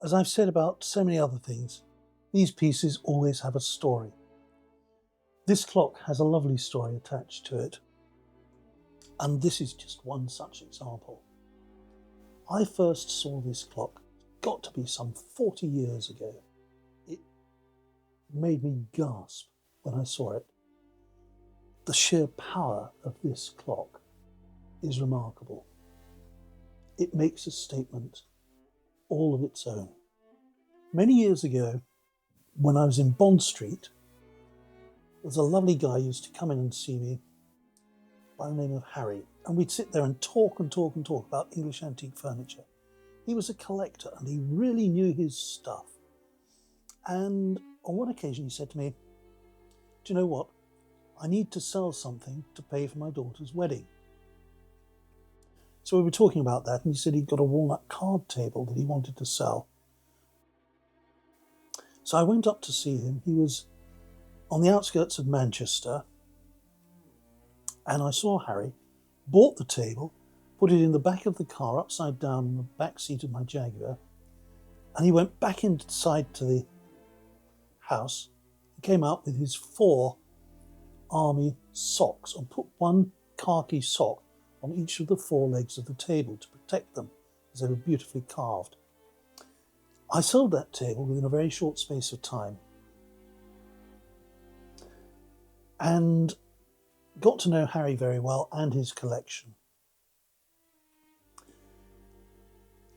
As I've said about so many other things, these pieces always have a story. This clock has a lovely story attached to it, and this is just one such example. I first saw this clock, got to be some 40 years ago. It made me gasp when I saw it. The sheer power of this clock is remarkable. It makes a statement all of its own. Many years ago, when I was in Bond Street, there was a lovely guy who used to come in and see me by the name of Harvey, and we'd sit there and talk about English antique furniture. He was a collector and he really knew his stuff. And on one occasion he said to me, "Do you know what? I need to sell something to pay for my daughter's wedding." So we were talking about that, and he said he'd got a walnut card table that he wanted to sell. So I went up to see him. He was on the outskirts of Manchester, and I saw Harry, bought the table, put it in the back of the car upside down in the back seat of my Jaguar, and he went back inside to the house. He came out with his 4 army socks and put one khaki sock on each of the 4 legs of the table to protect them, as they were beautifully carved. I sold that table within a very short space of time and got to know Harry very well and his collection.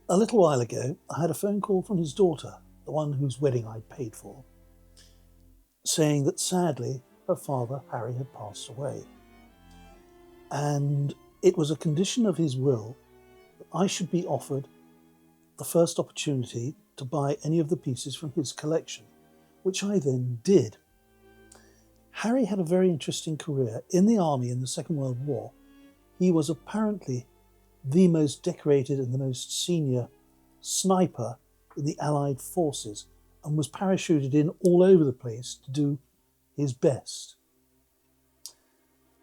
A little while ago, I had a phone call from his daughter, the one whose wedding I'd paid for, saying that sadly her father, Harry, had passed away. And it was a condition of his will that I should be offered the first opportunity to buy any of the pieces from his collection, which I then did. Harry had a very interesting career in the army in the Second World War. He was apparently the most decorated and the most senior sniper in the Allied forces and was parachuted in all over the place to do his best.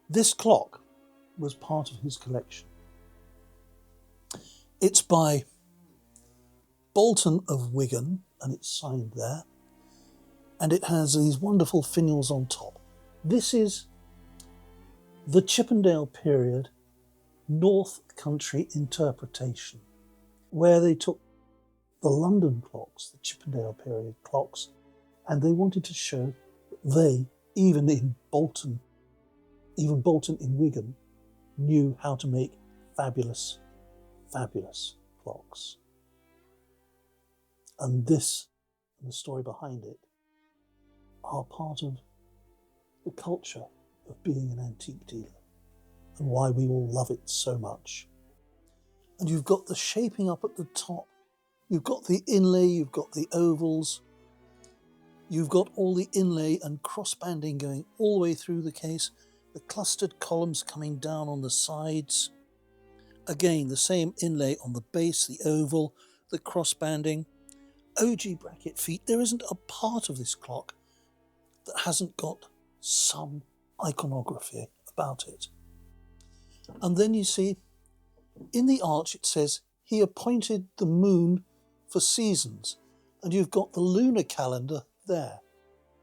This clock was part of his collection. It's by Bolton of Wigan, and it's signed there, and it has these wonderful finials on top. This is the Chippendale period North Country interpretation, where they took the London clocks, the Chippendale period clocks, and they wanted to show that they, even Bolton in Wigan, knew how to make fabulous, fabulous clocks. And this, and the story behind it, are part of the culture of being an antique dealer and why we all love it so much. And you've got the shaping up at the top, you've got the inlay, you've got the ovals, you've got all the inlay and cross-banding going all the way through the case, the clustered columns coming down on the sides. Again, the same inlay on the base, the oval, the cross-banding. OG bracket feet. There isn't a part of this clock that hasn't got some iconography about it. And then you see, in the arch it says, "He appointed the moon for seasons," and you've got the lunar calendar there.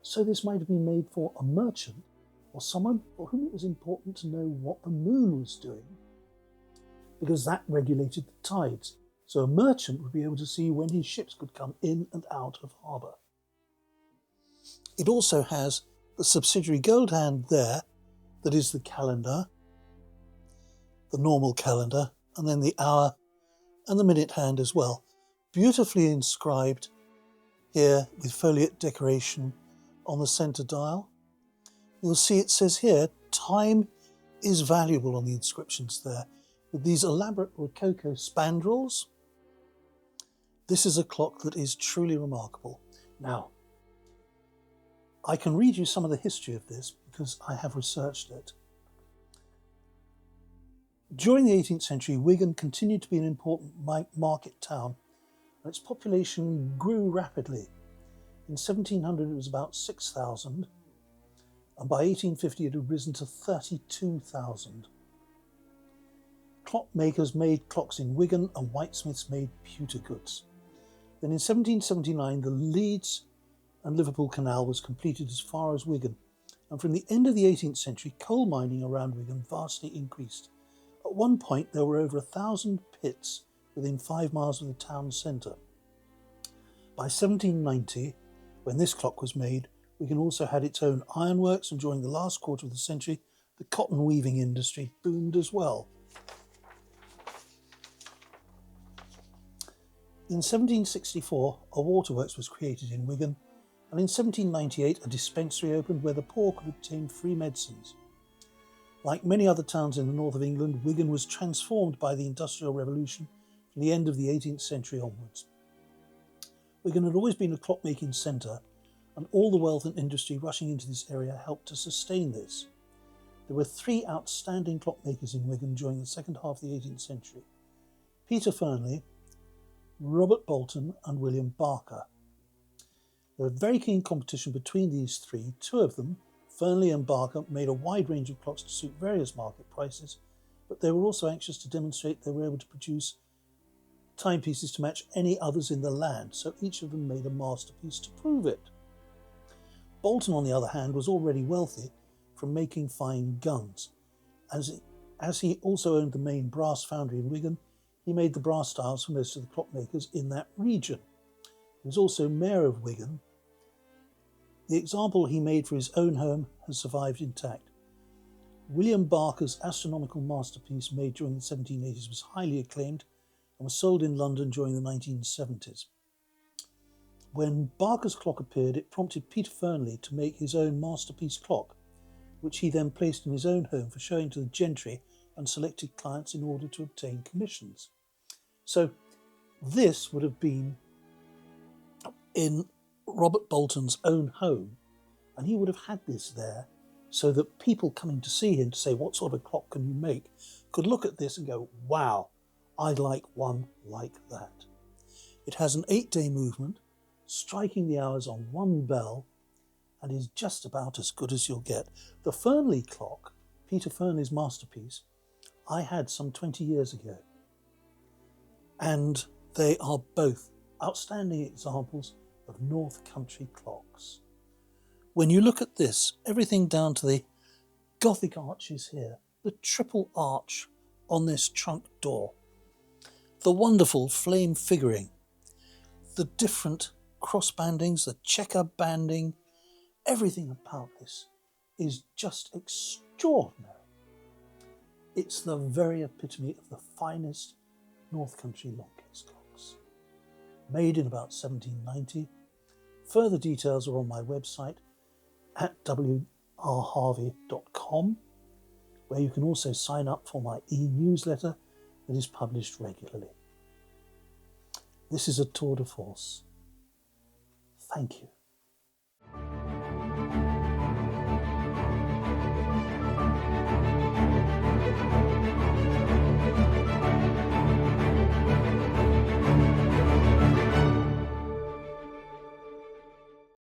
So this might have been made for a merchant or someone for whom it was important to know what the moon was doing, because that regulated the tides. So a merchant would be able to see when his ships could come in and out of harbour. It also has the subsidiary gold hand there, that is the calendar, the normal calendar, and then the hour and the minute hand as well. Beautifully inscribed here with foliate decoration on the centre dial. You'll see it says here, "Time is valuable" on the inscriptions there, with these elaborate Rococo spandrels. This is a clock that is truly remarkable. Now, I can read you some of the history of this because I have researched it. During the 18th century, Wigan continued to be an important market town, and its population grew rapidly. In 1700 it was about 6,000, and by 1850 it had risen to 32,000. Clockmakers made clocks in Wigan and whitesmiths made pewter goods. Then in 1779, the Leeds and Liverpool Canal was completed as far as Wigan, and from the end of the 18th century, coal mining around Wigan vastly increased. At one point, there were over 1,000 pits within 5 miles of the town centre. By 1790, when this clock was made, Wigan also had its own ironworks, and during the last quarter of the century, the cotton weaving industry boomed as well. In 1764, a waterworks was created in Wigan, and in 1798 a dispensary opened where the poor could obtain free medicines. Like many other towns in the north of England, Wigan was transformed by the Industrial Revolution from the end of the 18th century onwards. Wigan had always been a clockmaking centre, and all the wealth and industry rushing into this area helped to sustain this. There were 3 outstanding clockmakers in Wigan during the second half of the 18th century: Peter Fernley, Robert Bolton and William Barker. There was very keen competition between these 3. 2 of them, Fernley and Barker, made a wide range of clocks to suit various market prices, but they were also anxious to demonstrate they were able to produce timepieces to match any others in the land, so each of them made a masterpiece to prove it. Bolton, on the other hand, was already wealthy from making fine guns. As he also owned the main brass foundry in Wigan, he made the brass styles for most of the clockmakers in that region. He was also mayor of Wigan. The example he made for his own home has survived intact. William Barker's astronomical masterpiece made during the 1780s was highly acclaimed and was sold in London during the 1970s. When Barker's clock appeared, it prompted Peter Fernley to make his own masterpiece clock, which he then placed in his own home for showing to the gentry and selected clients in order to obtain commissions. So this would have been in Robert Bolton's own home, and he would have had this there so that people coming to see him to say, what sort of clock can you make, could look at this and go, wow, I'd like one like that. It has an 8-day movement, striking the hours on 1 bell, and is just about as good as you'll get. The Fernley clock, Peter Fernley's masterpiece, I had some 20 years ago, and they are both outstanding examples of North Country clocks. When you look at this, everything down to the Gothic arches here, the triple arch on this trunk door, the wonderful flame figuring, the different cross bandings, the checker banding, everything about this is just extraordinary. It's the very epitome of the finest North Country Longcase clocks. Made in about 1790. Further details are on my website at wrharvey.com, where you can also sign up for my e-newsletter that is published regularly. This is a tour de force. Thank you.